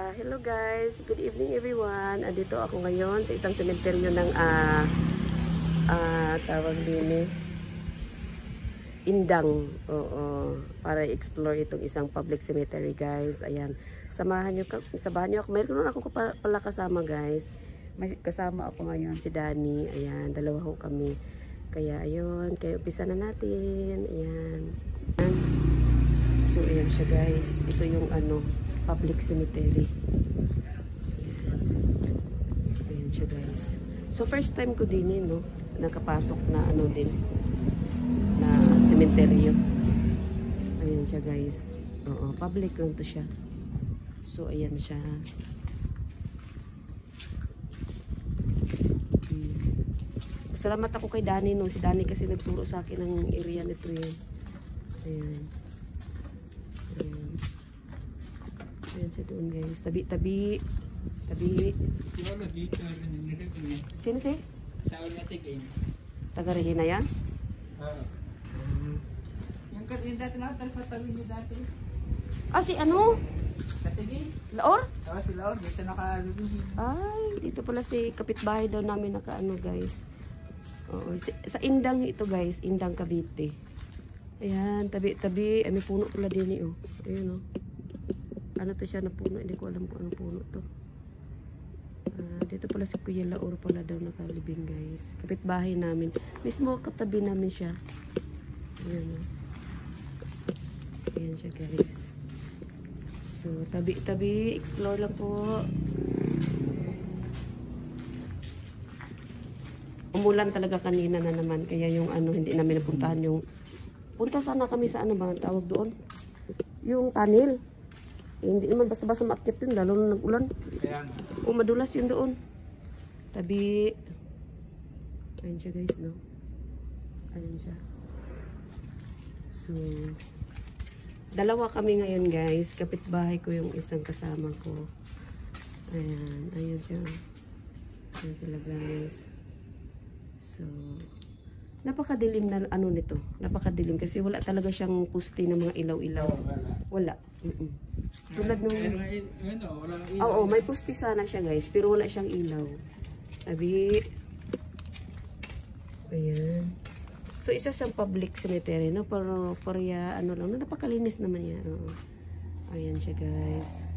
Hello guys, good evening everyone. Dito ako ngayon sa isang sementeryo ng tawag din Indang. Oo, para i-explore itong isang public cemetery guys. Ayan, samahan niyo ako. Mayroon ako pala kasama guys. May kasama ako ngayon si Danny. Ayan, dalawa ho kami. Kaya ayun, kaya umpisa na natin. Ayan. So ayan siya guys. Ito yung public cemetery. Ayan siya guys. So first time ko din no, nakapasok na din na cemetery. Ayan siya guys. Oo, public lang to siya. So ayan siya. Salamat ako kay Danny no. Si Danny kasi nagturo sa akin ng area nito yun. Ayan. Ayan siya doon guys. Tabi. Sino si? Taga Regina yan? Oo. Yung kanina dati na sa tabi niyo dati. Si ano? Katigin? Laor? Oo, si Laor. Di siya nakalubingin. Ay, dito pala si kapitbahay daw namin guys. Oo, sa Indang ito guys. Indang Cavite. Ayan, tabi. May puno pala din Ayan Ano to siya na puno? Hindi ko alam kung anong puno to. Dito pala si Kuya Laor pala daw nakalibing guys. Kapitbahay namin. Mismo katabi namin siya. Ayan Ayan siya guys. So, tabi. Explore lang po. Umulan talaga kanina na naman. Kaya yung hindi namin napuntahan yung... Punta sana kami sa ba tawag doon? Yung tunnel. Hindi naman basta-basta maakyat yun, lalo na nag-ulan. Madulas yun doon. Tabi. Ayan siya guys, no? Ayan siya. So, dalawa kami ngayon guys. Kapitbahay ko yung isang kasama ko. Ayan siya. Ayan sila guys. So, napakadilim na nito. Napakadilim kasi wala talaga siyang puste ng mga ilaw-ilaw. Wala. Tulad nung... Oo, may puste sana siya guys. Pero wala siyang ilaw. Tabi. Ayan. So, isa siyang public cemetery, no? Pero, lang. Napakalinis naman yan. Ayan siya guys.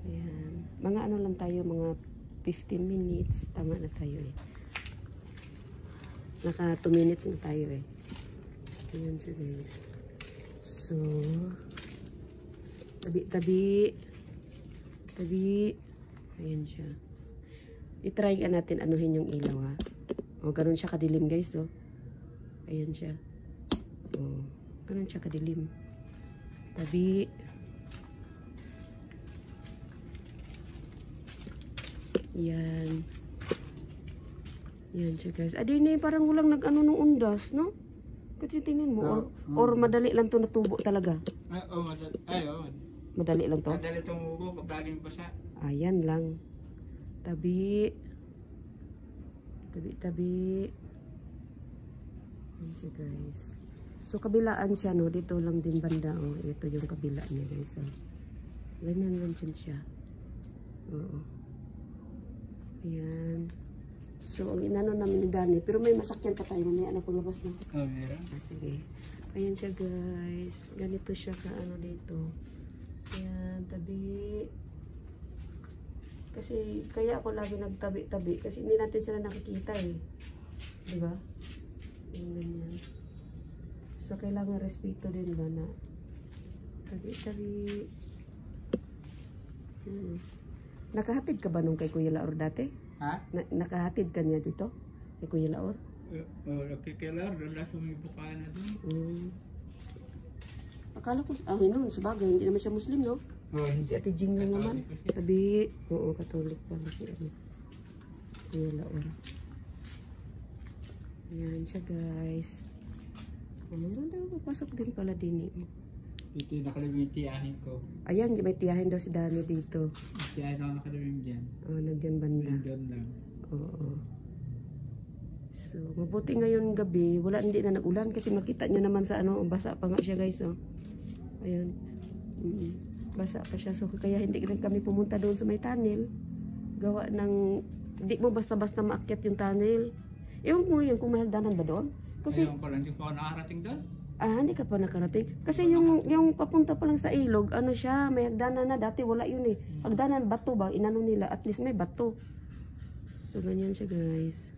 Ayan. Mga lang tayo, mga 15 minutes. Tama na tayo Naka 2 minutes na tayo Ayan siya guys. So, tabi. Ayan siya. I-try natin anuhin yung ilaw ganun siya kadilim guys Ayan siya. Ganun siya kadilim. Tabi. Yan. Yan siya guys. Parang walang nung undas, no? Kasi tingnan mo. Or madali lang to natubo talaga. Madali. Madali lang to? Madali itong mugo. Pagdaling basa. Ayan lang. Tabi. Yan siya guys. So kabilaan siya, no? Dito lang din banda. Ito yung kabila niya guys. Ganyan lang siya. Oo. Ayan. So, ang inano namin ni Danny. Pero may masakyan pa tayo. May paglabas na. Meron. Sige. Ayan siya guys. Ganito siya dito. Ayan, tabi. Kasi, kaya ako lagi nagtabi-tabi. Kasi hindi natin sila nakikita Diba? Ayan, ganyan. So, kailangan respeto din ba na tabi-tabi. Nakahatid ka ba nung kay Kuya Laor dati? Ha? Nakahatid ka niya dito? Kay Kuya Laor? Kay Laor, doon na sumibuka na doon. Akala ko, noon, sabagay, hindi naman siya Muslim, no? Si Ate Jing lang naman. Tabi, Katolik pala si Kuya Laor. Ayan siya, guys. Meron daw, papasok din pala din Ito yung nakalibing tiyahin ko. Ayan, may tiyahin daw si Dani dito. Tiyahin ako nakalibing dyan. Nandiyan banda. Nandiyan lang. Oo. So, mabuti ngayon gabi. Hindi na nag-ulan kasi makita nyo naman sa basa pa nga siya guys. Ayun. Basa pa siya. So, kaya hindi rin kami pumunta doon sa may tunnel. Gawa ng, hindi mo basta-basta maakyat yung tunnel. Ewan ko yun, kung may hagdanan ba doon? Kasi, Ayun ko lang, hindi pa ako nakarating doon. hindi ka pa nakarating. Kasi yung papunta pa lang sa ilog, ano siya, may hagdanan na. Dati wala yun eh. Hagdanan, bato ba? Inano nila, at least may bato. So, ganyan siya guys.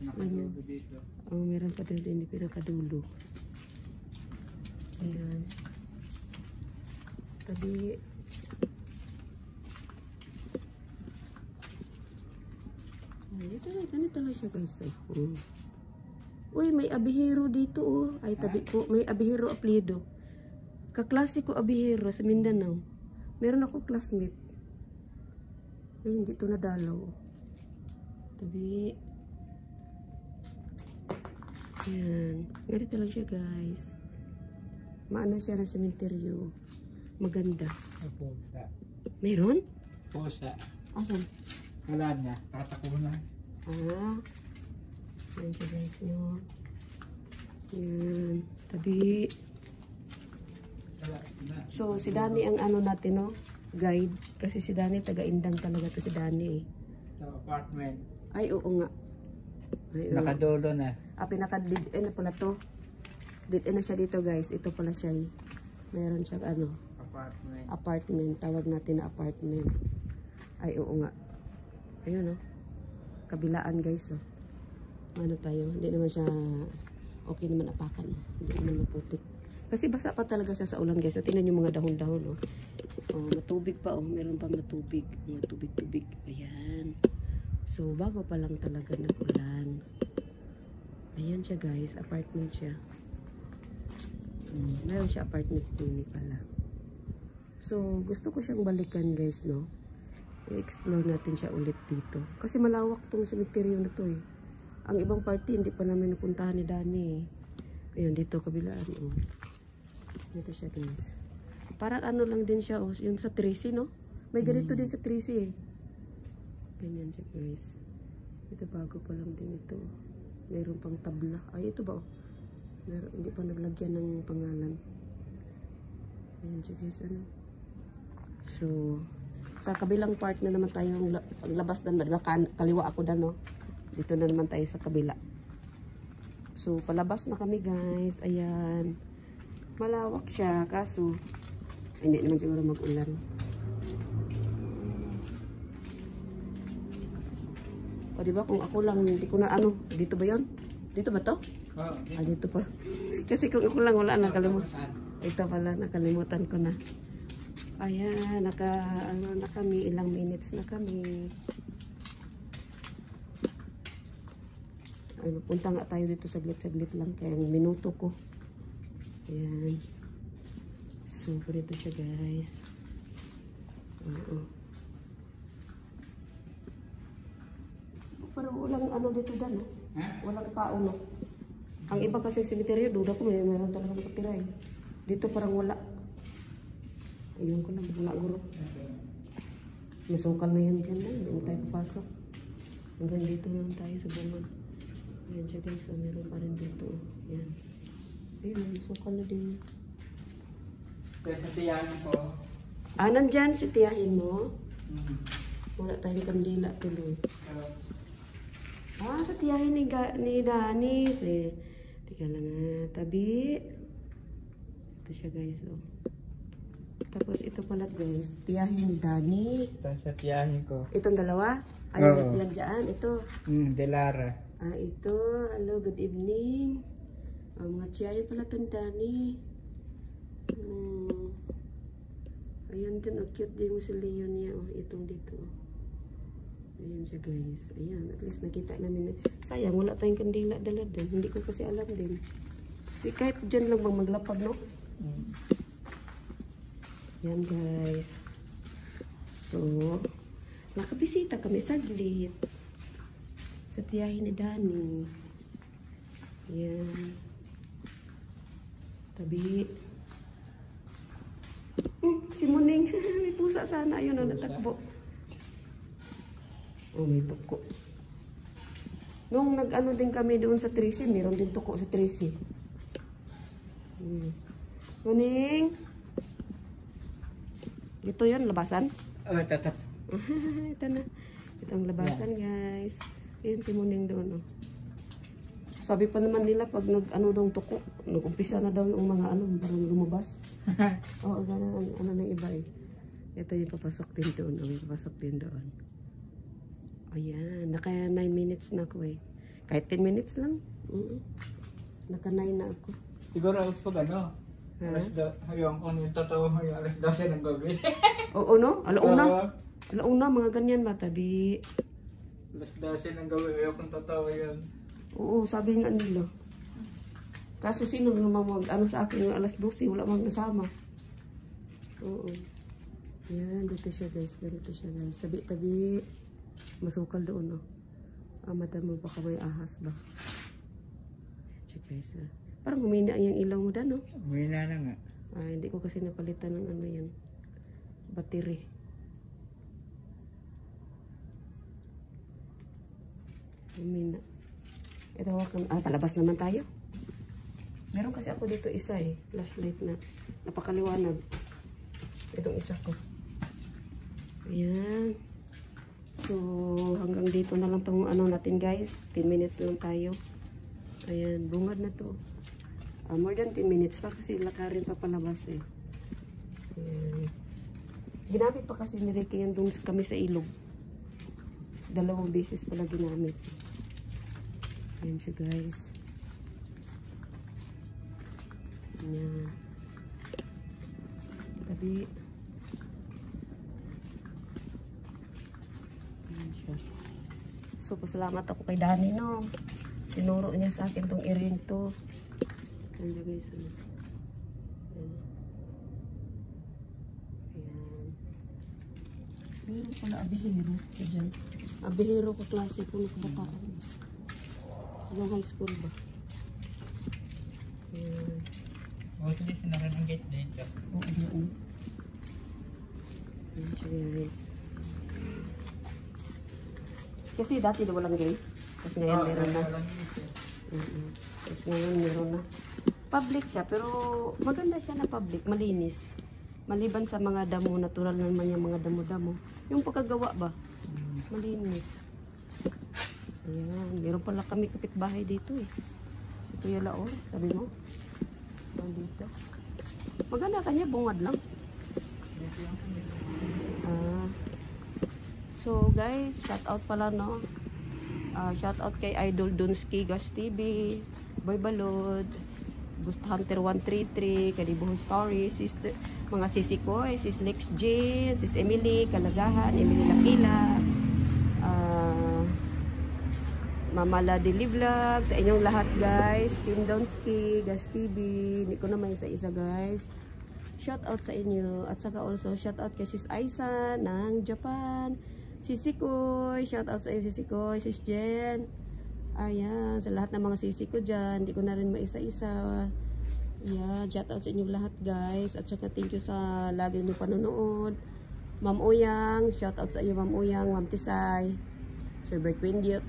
Nakadulo dito. Oh, meron pa doon din, pinakadulo. Ayan. Tabi. Ganito lang siya guys. Uy, may abihero dito oh. Ay, tabi ko. May abihero apelyido. Kaklase ko abihero sa Mindanao. Meron ako classmate. Ay, hindi to nadalaw. Tabi. Ayan. Ganito lang siya guys. Maano siya na sementeryo. Maganda. Pusa. Meron? Pusa. Asan? Wala na. Tatakbo na. Ayan siya guys nyo. Ayan. Tabi. Wala na. So, si Dani ang ano natin, no? Guide. Kasi si Dani, taga-Indang talaga to si Dani eh. Sa apartment. Ay, oo nga. Ay, oo. Nakadulo na. Pinaka-dead end na pala to. Dead end na siya dito guys. Ito pala siya eh. Meron siyang ano, Apartment. apartment. Tawag natin na apartment. Ay, oo nga. Ayun, no? Kabilaan guys, oh. Ano tayo? Hindi naman siya okay naman apakan. No? Hindi naman maputik. Kasi basa pa talaga siya sa ulan guys. So, tingnan yung mga dahon-dahon, no? Oh, matubig pa, oh. Meron pa matubig. Mga tubig-tubig. Ayan. So, bago pa lang talaga nag-ulan. Ayan siya guys. Apartment siya. Meron siya apartment din pala. So, gusto ko siyang balikan guys, no? I-explore natin siya ulit dito. Kasi malawak tong cemetery na to eh. Ang ibang party, hindi pa namin napuntahan ni Dani eh. Ayun, dito kabilaan, oh. Dito siya guys. Parang ano lang din siya, oh. Yung sa Tracy, no? May ganito din sa Tracy eh. Ganyan siya guys. Ito bago pa lang din ito. Mayroon pang tabla. Ay, ito ba, oh? Meron, hindi pa naglagyan ng pangalan. Ayan siya guys, ano. So, sa kabilang part na naman tayo, paglabas na, kaliwa ako na, no. Dito na naman tayo sa kabila. So, palabas na kami guys. Ayan. Malawak siya, kaso, hindi naman siguro mag-ulan. O, diba, kung ako lang, hindi ko na, ano, dito ba yun? Dito ba to? Oh, Dito pa. Kasi kung ako lang, wala, nakalimutan. Ito pala, nakalimutan ko na. Ayan, ano na kami, ilang minutes na kami. Ay, punta nga tayo dito saglit-saglit lang, kaya minuto ko. Ayan. So, dito siya guys. Oo. Parang walang ano dito dan, no? Walang tao, no? Ang iba kasi cemetery, duda ko mayroon talaga nakatira eh. Dito parang wala. Ayun ko lang, wala guro. Masukal na yan dyan na, hindi mo tayo papasok. Hanggang dito lang tayo sa bungan. Ayan siya guys, so meron pa rin dito. Ayan. Ayun, masukal na din. Kaya sa tiyahin ko. Nandyan si tiyahin mo? Wala tayong kandila tuloy. Sa tiyahin ni Dani. Teka lang nga, tabi. Ito siya guys, oh. Tapos ito pala guys, tiyahin ni Dani. Ito sa tiyahin ko. Itong dalawa? Ay, yan dyan. Ito. Delara. Ito. Hello, good evening. Mga tiyahin pala itong Dani. Ayan din, cute din mo si Leon niya. Oh, itong dito. Ayan siya guys. Ayan, at least nakita namin. Sayang, wala tayong kandila dala din. Hindi ko kasi alam din. Kahit dyan lang bang maglapag, no? Yan guys. So, nakabisita kami saglit sa tiyahin ni Dani. Yan. Tabi. Si Muning. May pusa sana. Ayun ang natakbo. Oh, may tuko. Nung nag-ano din kami doon sa Tracy, meron din tuko sa Tracy. Muning. Ito yun, labasan. Tatat. Ito na. Ito ang labasan, guys. Ayun si Muning doon, oh. Sabi pa naman nila pag nag-ano daw tuko, nag-umpisa na daw yung mga ano, parang lumabas. Oo, gano'n ano ng iba eh. Ito yung papasok din doon, yung papasok din doon. Ayan, naka 9 minutes na ako eh. Kahit 10 minutes lang. Naka 9 na ako. Siguro pag ano, yung kung yung totoo, yung alas 12 ng gabi. Oo, no? Alauna. Alauna, mga ganyan ba, tabi. Alas 12 ng gabi, yung kung totoo yun. Oo, sabi nga nila. Kaso sino naman ano sa akin yung alas 12, wala mang kasama. Oo. Yan, dito siya guys. Ganito siya guys. Tabi-tabi. Masukal doon, no? Madam mo, baka may ahas ba? Siya guys, ha? Parang humina yung ilaw mo dyan, no? Humina na nga. Hindi ko kasi napalitan ng ano yan. Battery. Humina. Ito hawakan. Palabas naman tayo. Meron kasi ako dito isa eh. Flashlight na. Napakaliwanag. Itong isa ko. Ayan. So, hanggang dito na lang itong ano natin guys. 10 minutes lang tayo. Ayan. Bungad na to. More than 10 minutes pa kasi lakarin pa palabas eh. Ayan. Ginamit pa kasi ni Ricky yan doon kami sa ilog. 2 beses pala ginamit. Ayan siya guys. Ayan. Tabi. Ayan siya. So, pasalamat ako kay Danny, no? Tinuro niya sa akin tong earring to. Ayan siya guys. Ayan. Ayan. Meron pala abihero. Ayan. Abihero ko klase ko ng kabataan. Yung high school ba? Ayan. Hindi sinaran ang gate dito. Oo, ayan. Ayan siya guys. Kasi dati na walang gate. Kasi ngayon meron na. Kasi ngayon meron na. Public siya, pero maganda siya na public. Malinis. Maliban sa mga damo, natural naman yung mga damo-damo. Yung pagkagawa ba? Malinis. Ayan. Meron pala kami kapitbahay dito eh. Ito yung laon. Sabi mo. Dito. Maganda kanya. Bungad lang. So guys, shout out pala no. Shout out kay Idol Dunsky Gas TV, Boy Balod, Ghost Hunter 133, Kadibuho Story, sister, mga sisi ko, sis Lex Jane, sis Emily Kalagahan, Emily Lakila, Mama Ladili Vlog, sa inyong lahat guys, Team Dunsky Gas TV, hindi ko na may isa-isa guys. Shout out sa inyo, at saka also shout out kay sis Aisa ng Japan, Sisi Koy, shout out sa iyo Sisi Koy, sis Jen. Ayan, sa lahat ng mga sisi ko dyan, hindi ko na rin maisa-isa. Yeah, shout out sa inyo lahat guys. At saka thank you sa lagi nyo panonood. Ma'am Uyang, shout out sa iyo Ma'am Uyang, Ma'am Tisay, Sir Bert Window,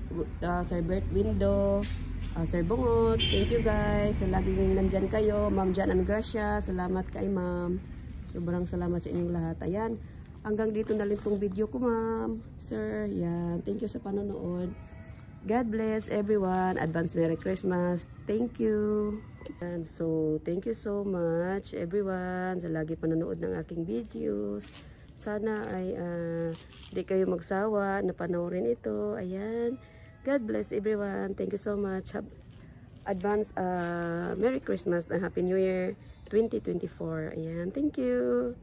Sir Bungot, thank you guys. Sa laging nandyan kayo, Ma'am Jan and Gracia, salamat kay Ma'am. Sobrang salamat sa inyong lahat. Ayan. Hanggang dito na lang itong video ko, ma'am. Sir, yan. Thank you sa panonood. God bless everyone. Advance Merry Christmas. Thank you. And so, thank you so much everyone sa lagi panonood ng aking videos. Sana ay di kayo magsawa na panoorin ito. Ayan. God bless everyone. Thank you so much. Advance Merry Christmas and Happy New Year 2024. Ayan. Thank you.